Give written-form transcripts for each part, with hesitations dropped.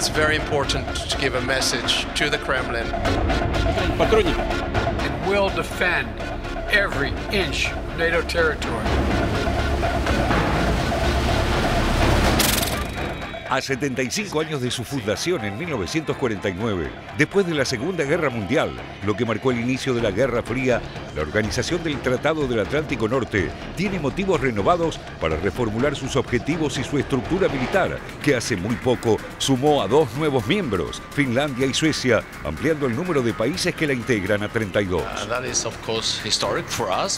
it's very important to give a message to the Kremlin. And will defend every inch of NATO territory. A 75 años de su fundación en 1949, después de la Segunda Guerra Mundial, lo que marcó el inicio de la Guerra Fría, la Organización del Tratado del Atlántico Norte tiene motivos renovados para reformular sus objetivos y su estructura militar, que hace muy poco sumó a 2 nuevos miembros, Finlandia y Suecia, ampliando el número de países que la integran a 32.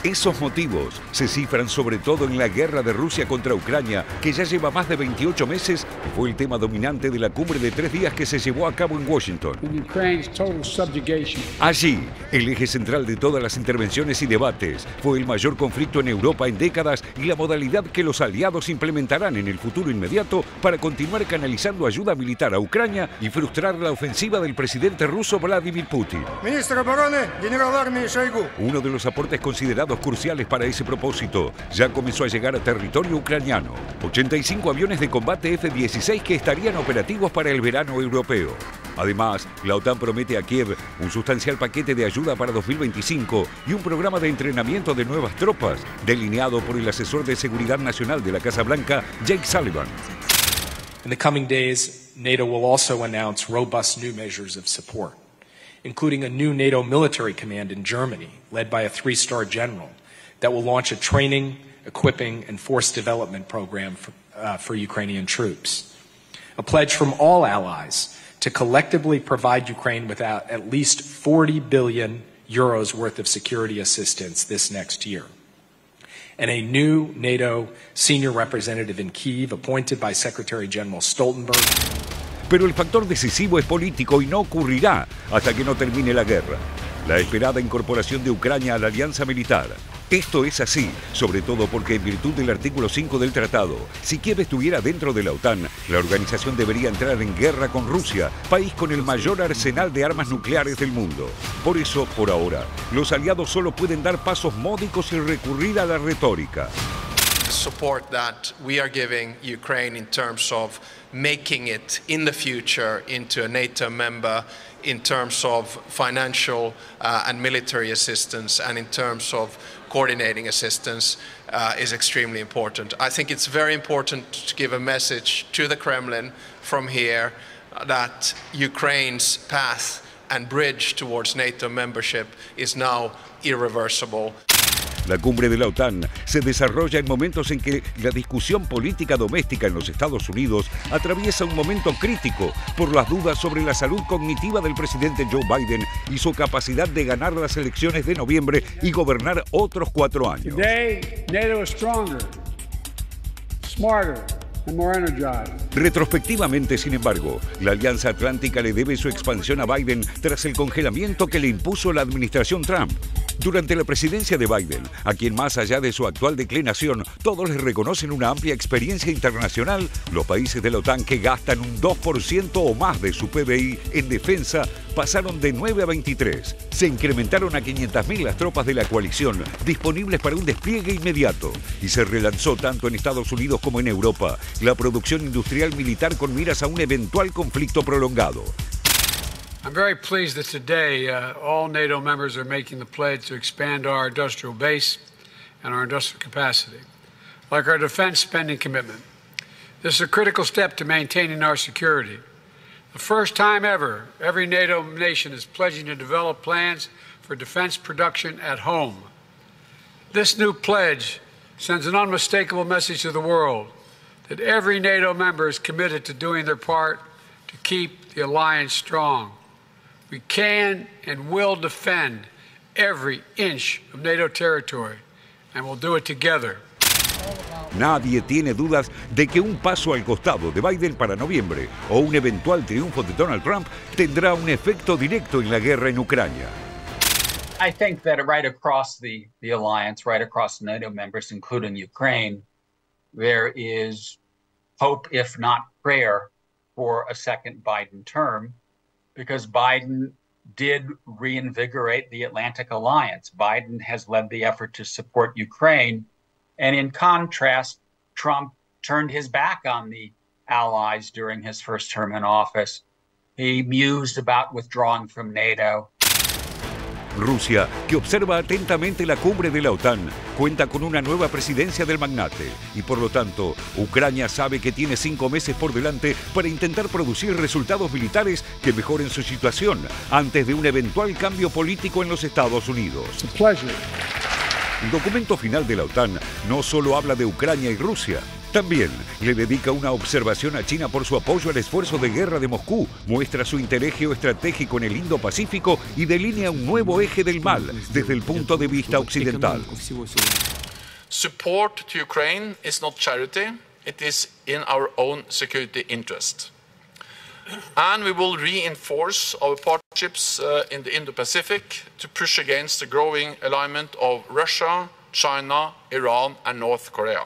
Esos motivos se cifran sobre todo en la guerra de Rusia contra Ucrania, que ya lleva más de 28 meses y fue el tema dominante de la cumbre de 3 días que se llevó a cabo en Washington. Allí, el eje central de todas las intervenciones y debates fue el mayor conflicto en Europa en décadas y la modalidad que los aliados implementarán en el futuro inmediato para continuar canalizando ayuda militar a Ucrania y frustrar la ofensiva del presidente ruso Vladimir Putin. Uno de los aportes considerados cruciales para ese propósito ya comenzó a llegar a territorio ucraniano. 85 aviones de combate F-16 que estarían operativos para el verano europeo. Además, la OTAN promete a Kiev un sustancial paquete de ayuda para 2025 y un programa de entrenamiento de nuevas tropas, delineado por el asesor de seguridad nacional de la Casa Blanca, Jake Sullivan. In the coming days, NATO will also announce robust new measures of support, including a new NATO military command in Germany, led by a 3-star general, that will launch a training, equipping, and force development program for Ukrainian troops. A pledge from all allies to collectively provide Ukraine with at least 40 billion euros worth of security assistance this next year. And a new NATO senior representative in Kyiv appointed by Secretary General Stoltenberg. Pero el factor decisivo es político y no ocurrirá hasta que no termine la guerra. La esperada incorporación de Ucrania a la alianza militar. Esto es así, sobre todo porque en virtud del artículo 5 del tratado, si Kiev estuviera dentro de la OTAN, la organización debería entrar en guerra con Rusia, país con el mayor arsenal de armas nucleares del mundo. Por eso, por ahora, los aliados solo pueden dar pasos módicos y recurrir a la retórica. Support that we are giving Ukraine in terms of making it in the future into a NATO member, in terms of financial and military assistance, and in terms of coordinating assistance is extremely important. I think it's very important to give a message to the Kremlin from here that Ukraine's path and bridge towards NATO membership is now irreversible. La cumbre de la OTAN se desarrolla en momentos en que la discusión política doméstica en los Estados Unidos atraviesa un momento crítico por las dudas sobre la salud cognitiva del presidente Joe Biden y su capacidad de ganar las elecciones de noviembre y gobernar otros 4 años. Today, NATO is stronger, smarter, and more energized. Retrospectivamente, sin embargo, la Alianza Atlántica le debe su expansión a Biden tras el congelamiento que le impuso la administración Trump. Durante la presidencia de Biden, a quien más allá de su actual declinación, todos le reconocen una amplia experiencia internacional, los países de la OTAN que gastan un 2% o más de su PBI en defensa pasaron de 9 a 23. Se incrementaron a 500.000 las tropas de la coalición disponibles para un despliegue inmediato y se relanzó tanto en Estados Unidos como en Europa la producción industrial militar con miras a un eventual conflicto prolongado. I'm very pleased that today all NATO members are making the pledge to expand our industrial base and our industrial capacity, like our defense spending commitment. This is a critical step to maintaining our security. The first time ever, every NATO nation is pledging to develop plans for defense production at home. This new pledge sends an unmistakable message to the world that every NATO member is committed to doing their part to keep the alliance strong. We can and will defend every inch of NATO territory, and we'll do it together. Nadie tiene dudas de que un paso al costado de Biden para noviembre o un eventual triunfo de Donald Trump tendrá un efecto directo en la guerra en Ucrania. I think that right across the alliance, right across NATO members, including Ukraine, there is hope, if not prayer, for a second Biden term, because Biden did reinvigorate the Atlantic Alliance. Biden has led the effort to support Ukraine. And in contrast, Trump turned his back on the allies during his first term in office. He mused about withdrawing from NATO. Rusia, que observa atentamente la cumbre de la OTAN, cuenta con una nueva presidencia del magnate y por lo tanto, Ucrania sabe que tiene 5 meses por delante para intentar producir resultados militares que mejoren su situación antes de un eventual cambio político en los Estados Unidos. El documento final de la OTAN no solo habla de Ucrania y Rusia, también le dedica una observación a China por su apoyo al esfuerzo de guerra de Moscú, muestra su interés geoestratégico en el Indo-Pacífico y delinea un nuevo eje del mal desde el punto de vista occidental. Support to Ukraine is not charity, it is in our own security interest. And we will reinforce our partnerships in the Indo-Pacific to push against the growing alignment of Russia, China, Iran and North Korea.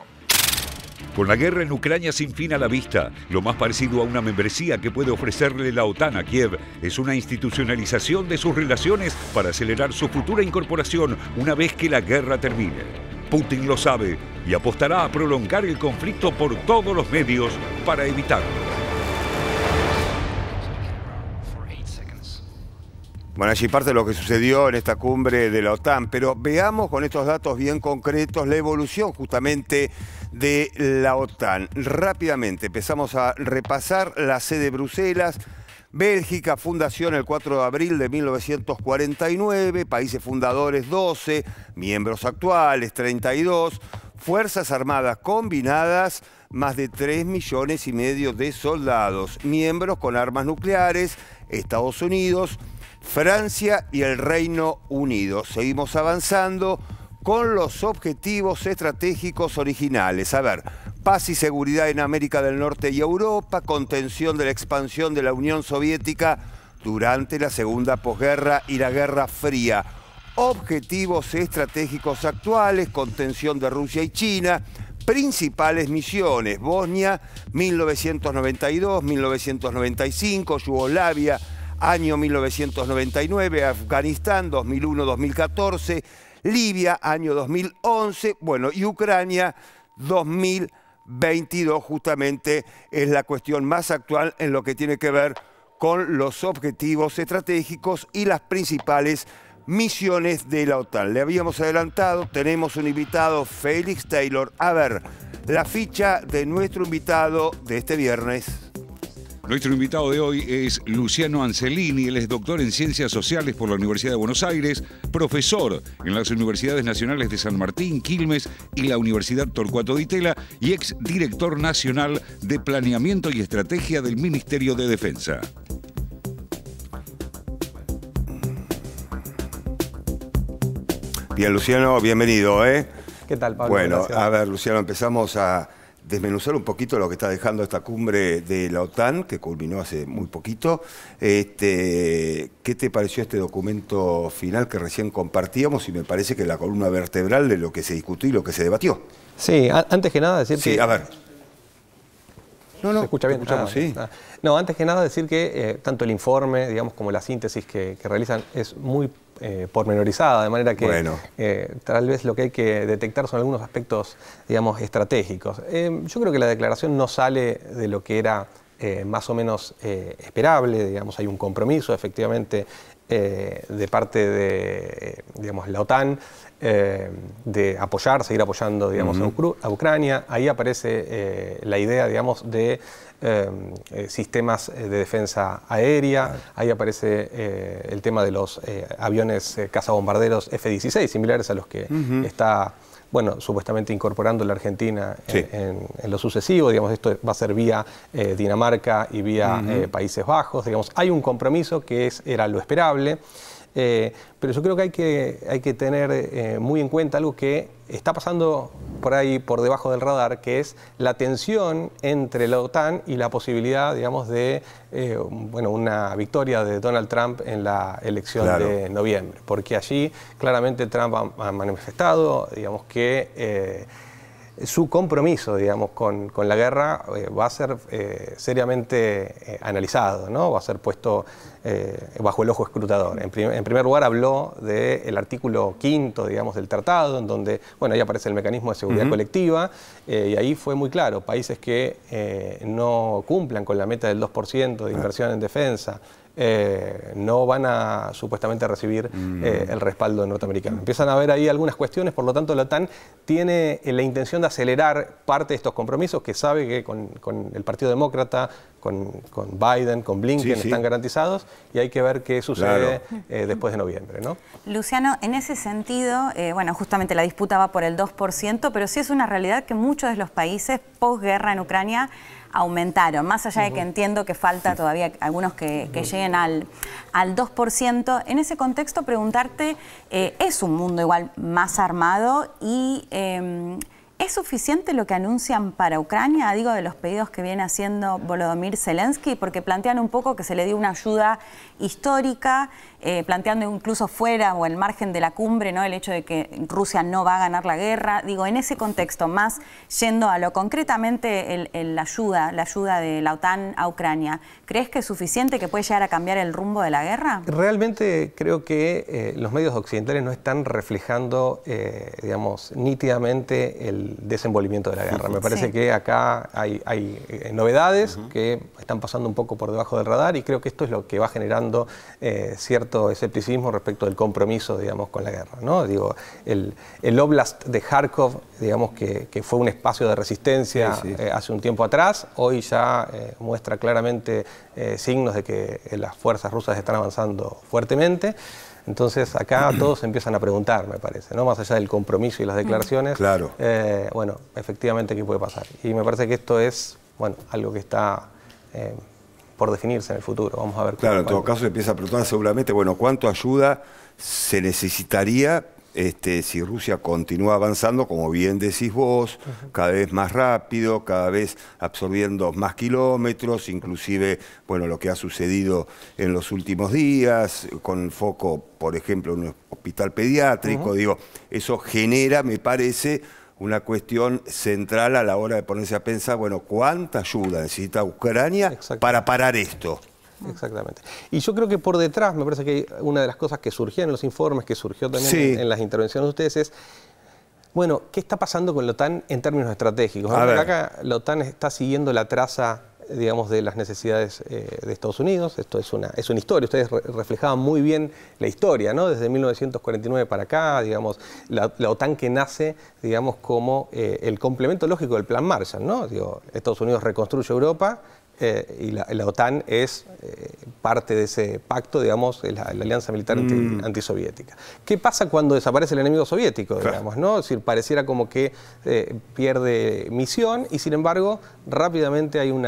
Con la guerra en Ucrania sin fin a la vista, lo más parecido a una membresía que puede ofrecerle la OTAN a Kiev es una institucionalización de sus relaciones para acelerar su futura incorporación una vez que la guerra termine. Putin lo sabe y apostará a prolongar el conflicto por todos los medios para evitarlo. Bueno, allí parte de lo que sucedió en esta cumbre de la OTAN, pero veamos con estos datos bien concretos la evolución justamente de la OTAN. Rápidamente empezamos a repasar la sede Bruselas, Bélgica, fundación el 4 de abril de 1949, países fundadores 12, miembros actuales 32, Fuerzas Armadas combinadas, más de 3,5 millones de soldados, miembros con armas nucleares, Estados Unidos, Francia y el Reino Unido. Seguimos avanzando con los objetivos estratégicos originales. A ver, paz y seguridad en América del Norte y Europa, contención de la expansión de la Unión Soviética durante la Segunda Posguerra y la Guerra Fría. Objetivos estratégicos actuales, contención de Rusia y China. Principales misiones: Bosnia, 1992, 1995, Yugoslavia, año 1999, Afganistán, 2001-2014, Libia, año 2011, bueno, y Ucrania, 2022, justamente es la cuestión más actual en lo que tiene que ver con los objetivos estratégicos y las principales misiones de la OTAN. Le habíamos adelantado, tenemos un invitado, Félix Taylor. A ver, la ficha de nuestro invitado de este viernes. Nuestro invitado de hoy es Luciano Ancelini, él es doctor en Ciencias Sociales por la Universidad de Buenos Aires, profesor en las Universidades Nacionales de San Martín, Quilmes y la Universidad Torcuato Di Tella y exdirector nacional de Planeamiento y Estrategia del Ministerio de Defensa. Bien, Luciano, bienvenido, ¿Qué tal, Pablo? Bueno, gracias. A ver, Luciano, empezamos a desmenuzar un poquito lo que está dejando esta cumbre de la OTAN, que culminó hace muy poquito. ¿Qué te pareció este documento final que recién compartíamos? Y me parece que es la columna vertebral de lo que se discutió y lo que se debatió. Sí, antes que nada decir que... Sí, a ver. ¿Se escucha bien? Escuchamos, sí. No, antes que nada decir que tanto el informe, digamos, como la síntesis que realizan es muy pormenorizada, de manera que bueno, tal vez lo que hay que detectar son algunos aspectos, digamos, estratégicos. Yo creo que la declaración no sale de lo que era más o menos esperable, digamos, hay un compromiso efectivamente de parte de, digamos, la OTAN de apoyar, seguir apoyando, digamos, a Ucrania. Ahí aparece la idea, digamos, de sistemas de defensa aérea. Ahí aparece el tema de los aviones cazabombarderos F-16, similares a los que está, bueno, supuestamente incorporando la Argentina en lo sucesivo. Digamos, esto va a ser vía Dinamarca y vía Países Bajos. Digamos, hay un compromiso que era lo esperable. Pero yo creo que hay que tener muy en cuenta algo que está pasando por ahí, por debajo del radar, que es la tensión entre la OTAN y la posibilidad, digamos, de bueno, una victoria de Donald Trump en la elección de noviembre. Porque allí claramente Trump ha manifestado, digamos, que su compromiso, digamos, con la guerra va a ser seriamente analizado, ¿no? Va a ser puesto bajo el ojo escrutador. En primer lugar, habló del artículo 5, digamos, del tratado, en donde, bueno, ahí aparece el mecanismo de seguridad colectiva, y ahí fue muy claro, países que no cumplan con la meta del 2% de inversión en defensa, no van a supuestamente recibir el respaldo norteamericano. Empiezan a haber ahí algunas cuestiones, por lo tanto la OTAN tiene la intención de acelerar parte de estos compromisos que sabe que con el Partido Demócrata, con Biden, con Blinken están garantizados, y hay que ver qué sucede después de noviembre, ¿no? Luciano, en ese sentido, bueno, justamente la disputa va por el 2%, pero sí es una realidad que muchos de los países posguerra en Ucrania aumentaron, más allá de que entiendo que falta todavía algunos que lleguen al 2%. En ese contexto, preguntarte, es un mundo igual más armado y ¿es suficiente lo que anuncian para Ucrania? Digo, de los pedidos que viene haciendo Volodymyr Zelensky, porque plantean un poco que se le dio una ayuda histórica, planteando incluso fuera o al margen de la cumbre, ¿no?, el hecho de que Rusia no va a ganar la guerra. Digo, en ese contexto, más yendo a lo concretamente, la ayuda de la OTAN a Ucrania, ¿crees que es suficiente, que puede llegar a cambiar el rumbo de la guerra? Realmente creo que los medios occidentales no están reflejando, digamos, nítidamente el desenvolvimiento de la guerra. Me parece que acá hay novedades que están pasando un poco por debajo del radar, y creo que esto es lo que va generando cierto escepticismo respecto del compromiso, digamos, con la guerra, ¿no? Digo, el Oblast de Kharkov, digamos, que fue un espacio de resistencia hace un tiempo atrás, hoy ya muestra claramente signos de que las fuerzas rusas están avanzando fuertemente. Entonces acá todos empiezan a preguntar, me parece, ¿no? Más allá del compromiso y las declaraciones, bueno, efectivamente, ¿qué puede pasar? Y me parece que esto es, bueno, algo que está por definirse en el futuro. Vamos a ver. Claro, en todo caso se empieza a preguntar seguramente, bueno, ¿cuánto ayuda se necesitaría si Rusia continúa avanzando, como bien decís vos, cada vez más rápido, cada vez absorbiendo más kilómetros, inclusive, bueno, lo que ha sucedido en los últimos días, con foco, por ejemplo, en un hospital pediátrico, digo, eso genera, me parece, una cuestión central a la hora de ponerse a pensar, bueno, ¿cuánta ayuda necesita Ucrania para parar esto? Exactamente. Y yo creo que por detrás, me parece que una de las cosas que surgía en los informes, que surgió también en las intervenciones de ustedes, es, bueno, ¿qué está pasando con la OTAN en términos estratégicos? Acá la OTAN está siguiendo la traza, digamos, de las necesidades de Estados Unidos. Esto es una historia. Ustedes reflejaban muy bien la historia, ¿no? Desde 1949 para acá, digamos, la OTAN que nace, digamos, como el complemento lógico del Plan Marshall, ¿no? Digo, Estados Unidos reconstruye Europa, y la OTAN es parte de ese pacto, digamos, la alianza militar antisoviética. ¿Qué pasa cuando desaparece el enemigo soviético, digamos, ¿no? Es decir, pareciera como que pierde misión, y sin embargo rápidamente hay un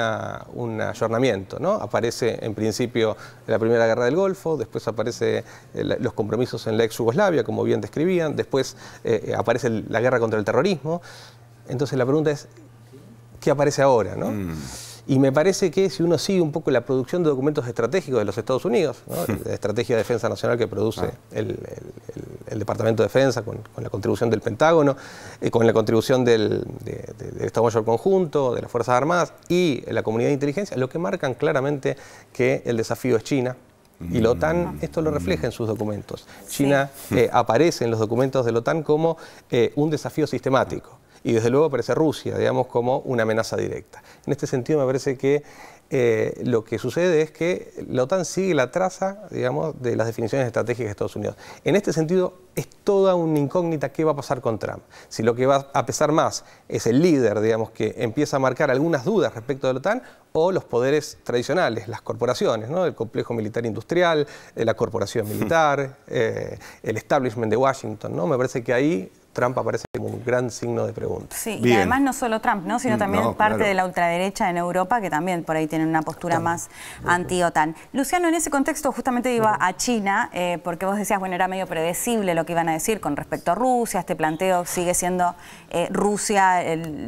ayornamiento, ¿no? Aparece en principio la Primera Guerra del Golfo, después aparece los compromisos en la ex Yugoslavia, como bien describían, después aparece la guerra contra el terrorismo. Entonces la pregunta es, ¿qué aparece ahora, no? Y me parece que si uno sigue un poco la producción de documentos estratégicos de los Estados Unidos, ¿no?, la Estrategia de Defensa Nacional que produce el Departamento de Defensa con la contribución del Pentágono, con la contribución del Estado Mayor Conjunto, de las Fuerzas Armadas y la comunidad de inteligencia, lo que marcan claramente que el desafío es China. Y la OTAN esto lo refleja en sus documentos. China aparece en los documentos de la OTAN como un desafío sistemático. Y desde luego aparece Rusia, digamos, como una amenaza directa. En este sentido me parece que lo que sucede es que la OTAN sigue la traza, digamos, de las definiciones estratégicas de Estados Unidos. En este sentido es toda una incógnita qué va a pasar con Trump. Si lo que va a pesar más es el líder, digamos, que empieza a marcar algunas dudas respecto de la OTAN, o los poderes tradicionales, las corporaciones, ¿no? El complejo militar industrial, la corporación militar, el establishment de Washington, ¿no? Me parece que ahí Trump aparece como un gran signo de pregunta. Sí, y además no solo Trump, ¿no?, sino también parte de la ultraderecha en Europa, que también por ahí tienen una postura más anti-OTAN. Luciano, en ese contexto justamente iba a China, porque vos decías, bueno, era medio predecible lo que iban a decir con respecto a Rusia. Este planteo sigue siendo Rusia,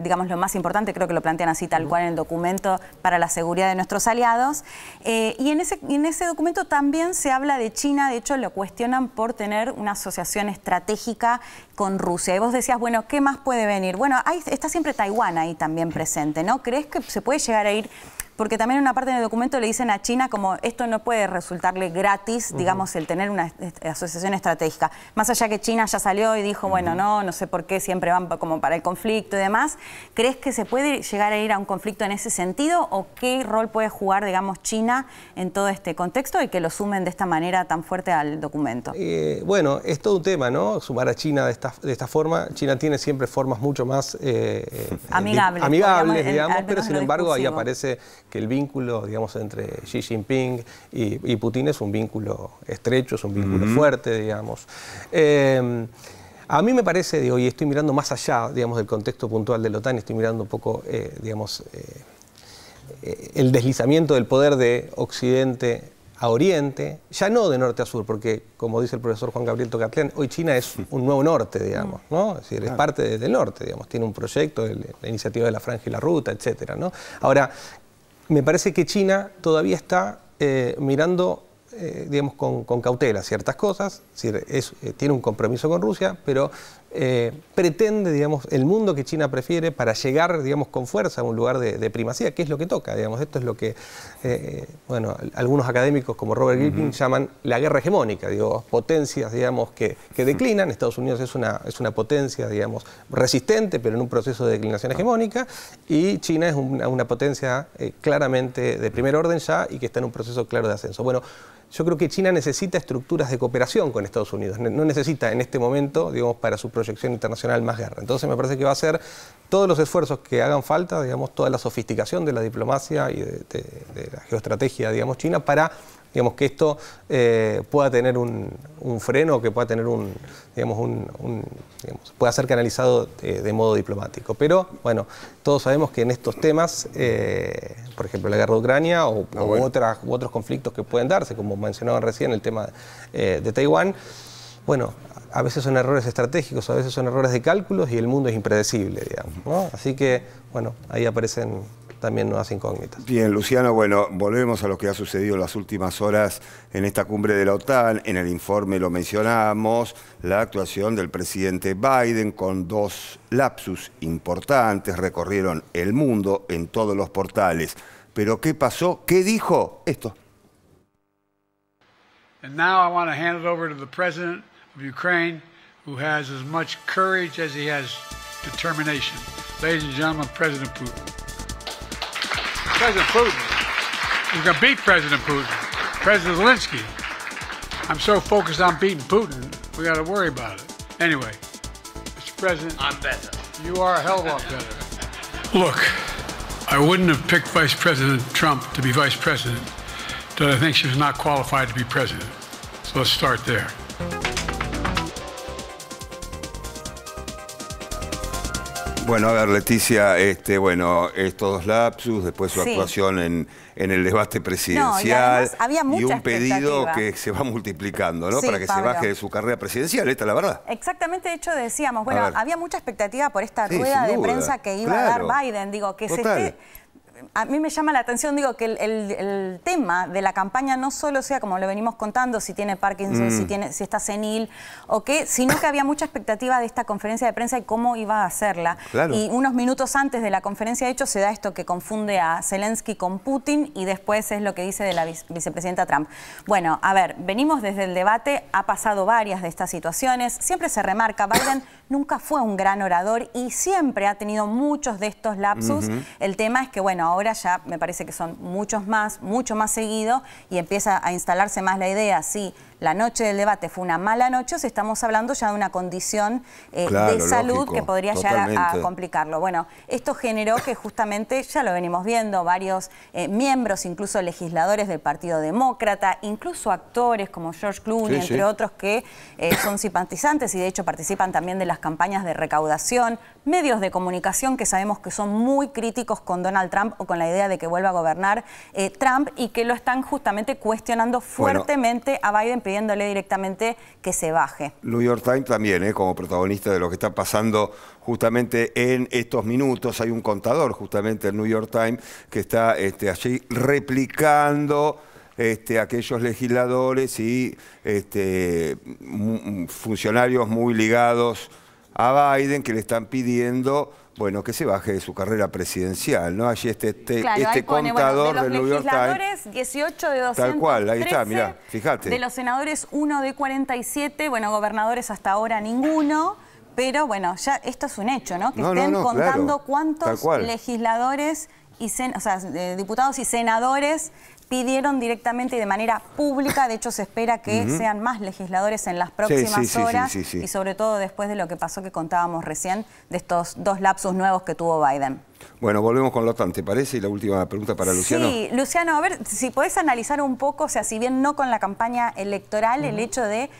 digamos, lo más importante, creo que lo plantean así tal cual en el documento para la seguridad de nuestros aliados. Y en ese documento también se habla de China, de hecho lo cuestionan por tener una asociación estratégica con Rusia. Rusia. Y vos decías, bueno, ¿qué más puede venir? Bueno, ahí está siempre Taiwán ahí también presente, ¿no? ¿Crees que se puede llegar a ir? Porque también en una parte del documento le dicen a China como esto no puede resultarle gratis, digamos, el tener una asociación estratégica. Más allá que China ya salió y dijo, bueno, no sé por qué siempre van como para el conflicto y demás. ¿Crees que se puede llegar a ir a un conflicto en ese sentido? ¿O qué rol puede jugar, digamos, China en todo este contexto y que lo sumen de esta manera tan fuerte al documento? Bueno, es todo un tema, ¿no? Sumar a China de esta forma. China tiene siempre formas mucho más amigables, digamos, pero sin embargo ahí aparece que el vínculo, digamos, entre Xi Jinping y Putin es un vínculo estrecho, es un vínculo fuerte, digamos. A mí me parece, digo, y estoy mirando más allá, digamos, del contexto puntual de la OTAN, estoy mirando un poco, digamos, el deslizamiento del poder de Occidente a Oriente, ya no de norte a sur, porque, como dice el profesor Juan Gabriel Tocatlián, hoy China es un nuevo norte, digamos, ¿no? Es decir, es parte del norte, digamos, tiene un proyecto, la iniciativa de la Franja y la Ruta, etcétera, ¿no? Ahora, me parece que China todavía está mirando, digamos, con cautela ciertas cosas, es decir, tiene un compromiso con Rusia, pero pretende, digamos, el mundo que China prefiere para llegar, digamos, con fuerza a un lugar de primacía, que es lo que toca, digamos. Esto es lo que, bueno, algunos académicos como Robert Gilpin llaman la guerra hegemónica, digo, potencias, digamos, que declinan. Estados Unidos es una potencia, digamos, resistente, pero en un proceso de declinación hegemónica, y China es una potencia claramente de primer orden ya y que está en un proceso claro de ascenso. Bueno, yo creo que China necesita estructuras de cooperación con Estados Unidos, no necesita en este momento, digamos, para su proyección internacional más guerra. Entonces me parece que va a hacer todos los esfuerzos que hagan falta, digamos, toda la sofisticación de la diplomacia y de la geoestrategia, digamos, china, para, digamos, que esto pueda tener un freno, que pueda tener digamos, pueda ser canalizado de modo diplomático. Pero, bueno, todos sabemos que en estos temas, por ejemplo, la guerra de Ucrania u otros conflictos que pueden darse, como mencionaban recién el tema de Taiwán, bueno, a veces son errores estratégicos, a veces son errores de cálculos y el mundo es impredecible, digamos, ¿no? Así que, bueno, ahí aparecen también nuevas incógnitas. Bien, Luciano, bueno, volvemos a lo que ha sucedido en las últimas horas en esta cumbre de la OTAN. En el informe lo mencionamos, la actuación del presidente Biden con dos lapsus importantes, recorrieron el mundo en todos los portales. Pero ¿qué pasó? ¿Qué dijo? Esto. And now I want to hand it over to the president of Ukraine, who has as much courage as he has determination. Ladies and gentlemen, President Putin. President Putin. We're going to beat President Putin. President Zelensky. I'm so focused on beating Putin, we got to worry about it. Anyway, Mr. President. I'm better. You are a hell of a lot better. Look, I wouldn't have picked Vice President Trump to be Vice President, but I think she was not qualified to be President. So let's start there. Bueno, a ver, Leticia, bueno, estos dos lapsus, después su actuación en el debate presidencial, y había mucha un pedido que se va multiplicando, ¿no? Sí, para que Pablo, se baje de su carrera presidencial, esta es la verdad. Exactamente, de hecho decíamos, bueno, había mucha expectativa por esta rueda de prensa que iba a dar Biden, digo, que se esté... A mí me llama la atención, digo, que el tema de la campaña no solo sea, como lo venimos contando, si tiene Parkinson, si está senil o qué, sino que había mucha expectativa de esta conferencia de prensa y cómo iba a hacerla. Claro. Y unos minutos antes de la conferencia, de hecho, se da esto que confunde a Zelensky con Putin y después es lo que dice de la vicepresidenta Trump. Bueno, a ver, venimos desde el debate, ha pasado varias de estas situaciones, siempre se remarca, Biden nunca fue un gran orador y siempre ha tenido muchos de estos lapsus. El tema es que, bueno, ahora ya me parece que son mucho más seguido y empieza a instalarse más la idea, si la noche del debate fue una mala noche, o si estamos hablando ya de una condición de salud, lógico, que podría llegar a complicarlo. Bueno, esto generó que justamente, ya lo venimos viendo, varios miembros, incluso legisladores del Partido Demócrata, incluso actores como George Clooney, entre otros, que son simpatizantes y de hecho participan también de las campañas de recaudación, medios de comunicación que sabemos que son muy críticos con Donald Trump o con la idea de que vuelva a gobernar Trump y que lo están justamente cuestionando fuertemente a Biden, pidiéndole directamente que se baje. New York Times también, como protagonista de lo que está pasando justamente en estos minutos. Hay un contador justamente en New York Times que está allí replicando aquellos legisladores y funcionarios muy ligados a Biden, que le están pidiendo, bueno, que se baje de su carrera presidencial, ¿no? Allí claro, este contador de los del New York Times. legisladores, 18 de 213. Tal cual, ahí está, mirá, fíjate. De los senadores, 1 de 47. Bueno, gobernadores hasta ahora ninguno. Pero bueno, ya esto es un hecho, ¿no? Que estén contando claro, cuántos legisladores, diputados y senadores pidieron directamente y de manera pública. De hecho, se espera que sean más legisladores en las próximas horas. Y sobre todo después de lo que pasó que contábamos recién, de estos 2 lapsus nuevos que tuvo Biden. Bueno, volvemos con la OTAN, ¿te parece? Y la última pregunta para Luciano. Sí, Luciano, a ver si podés analizar un poco, o sea, si bien no con la campaña electoral, el hecho de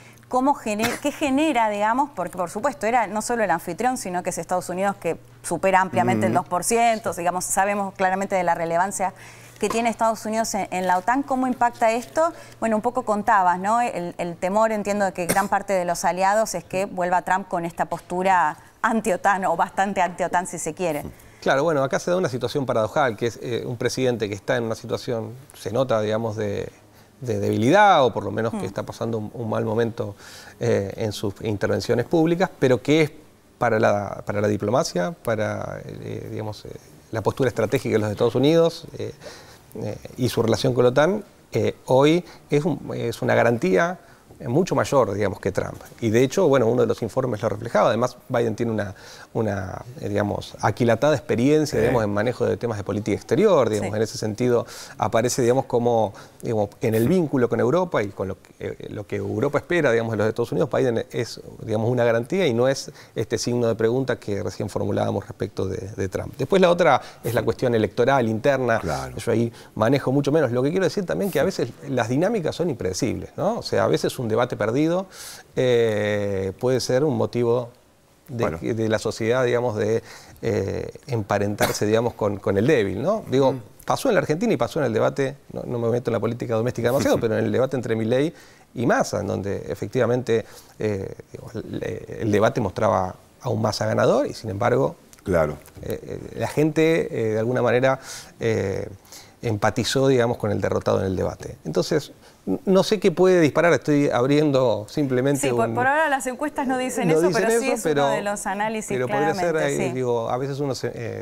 qué genera, digamos, porque por supuesto era no solo el anfitrión, sino que es Estados Unidos, que supera ampliamente el 2%, digamos, sabemos claramente de la relevancia que tiene Estados Unidos en la OTAN. ¿Cómo impacta esto? Bueno, un poco contabas, ¿no? El temor, entiendo, de que gran parte de los aliados es que vuelva Trump con esta postura anti-OTAN o bastante anti-OTAN, si se quiere. Claro, bueno, acá se da una situación paradojal, que es un presidente que está en una situación, se nota, digamos, de debilidad, o por lo menos que está pasando un mal momento en sus intervenciones públicas, pero que es para la diplomacia, para digamos, la postura estratégica de los Estados Unidos y su relación con la OTAN, hoy es una garantía mucho mayor, digamos, que Trump. Y de hecho, bueno, uno de los informes lo reflejaba. Además, Biden tiene una digamos, aquilatada experiencia, digamos, en manejo de temas de política exterior, digamos, en ese sentido aparece, digamos, como, digamos, en el vínculo con Europa y con lo que Europa espera, digamos, de los Estados Unidos. Biden es, digamos, una garantía y no es este signo de pregunta que recién formulábamos respecto de Trump. Después la otra es la cuestión electoral, interna. Claro. Yo ahí manejo mucho menos. Lo que quiero decir también que a veces las dinámicas son impredecibles, ¿no? O sea, a veces un debate perdido puede ser un motivo de la sociedad, digamos, de emparentarse, digamos, con el débil, ¿no? Digo, pasó en la Argentina y pasó en el debate, no me meto en la política doméstica demasiado, pero en el debate entre Milei y Massa, en donde efectivamente el debate mostraba a un Massa ganador y, sin embargo, claro, la gente de alguna manera empatizó, digamos, con el derrotado en el debate. Entonces, no sé qué puede disparar, estoy abriendo simplemente por ahora las encuestas no dicen eso, pero sí es uno de los análisis, pero claramente. Pero podría ser, digo, a veces uno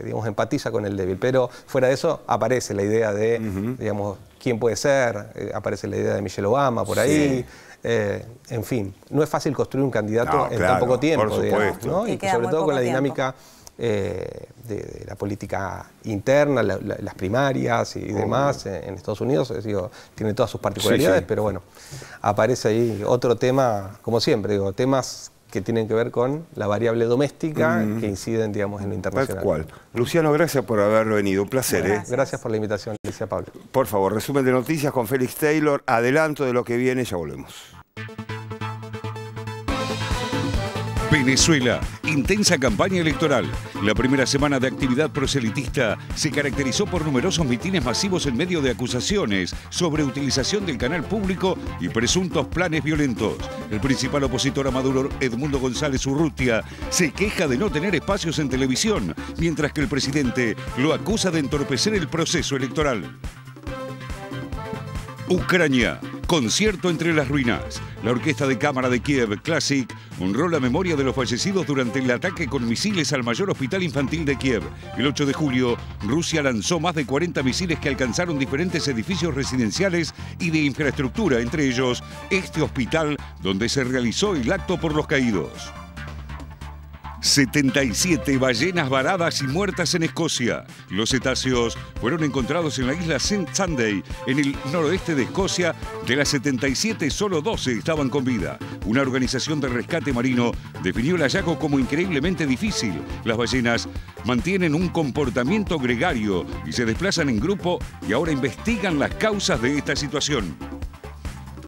digamos, empatiza con el débil, pero fuera de eso aparece la idea de, digamos, quién puede ser, aparece la idea de Michelle Obama por ahí. En fin, no es fácil construir un candidato en tan poco tiempo, por digamos, ¿no? Y sobre todo con la dinámica de la política interna, las primarias y demás en Estados Unidos, digo, tiene todas sus particularidades, pero bueno, aparece ahí otro tema, como siempre, digo, temas que tienen que ver con la variable doméstica que inciden, digamos, en lo internacional. Tal cual. Luciano, gracias por haber venido, un placer. Gracias por la invitación, decía Pablo. Por favor, resumen de noticias con Félix Taylor, adelanto de lo que viene, ya volvemos. Venezuela, intensa campaña electoral. La primera semana de actividad proselitista se caracterizó por numerosos mitines masivos en medio de acusaciones sobre utilización del canal público y presuntos planes violentos. El principal opositor a Maduro, Edmundo González Urrutia, se queja de no tener espacios en televisión, mientras que el presidente lo acusa de entorpecer el proceso electoral. Ucrania, concierto entre las ruinas. La Orquesta de Cámara de Kiev, Classic, honró la memoria de los fallecidos durante el ataque con misiles al mayor hospital infantil de Kiev. El 8 de julio, Rusia lanzó más de 40 misiles que alcanzaron diferentes edificios residenciales y de infraestructura, entre ellos este hospital donde se realizó el acto por los caídos. 77 ballenas varadas y muertas en Escocia. Los cetáceos fueron encontrados en la isla St. Sunday, en el noroeste de Escocia. De las 77, solo 12 estaban con vida. Una organización de rescate marino definió el hallazgo como increíblemente difícil. Las ballenas mantienen un comportamiento gregario y se desplazan en grupo y ahora investigan las causas de esta situación.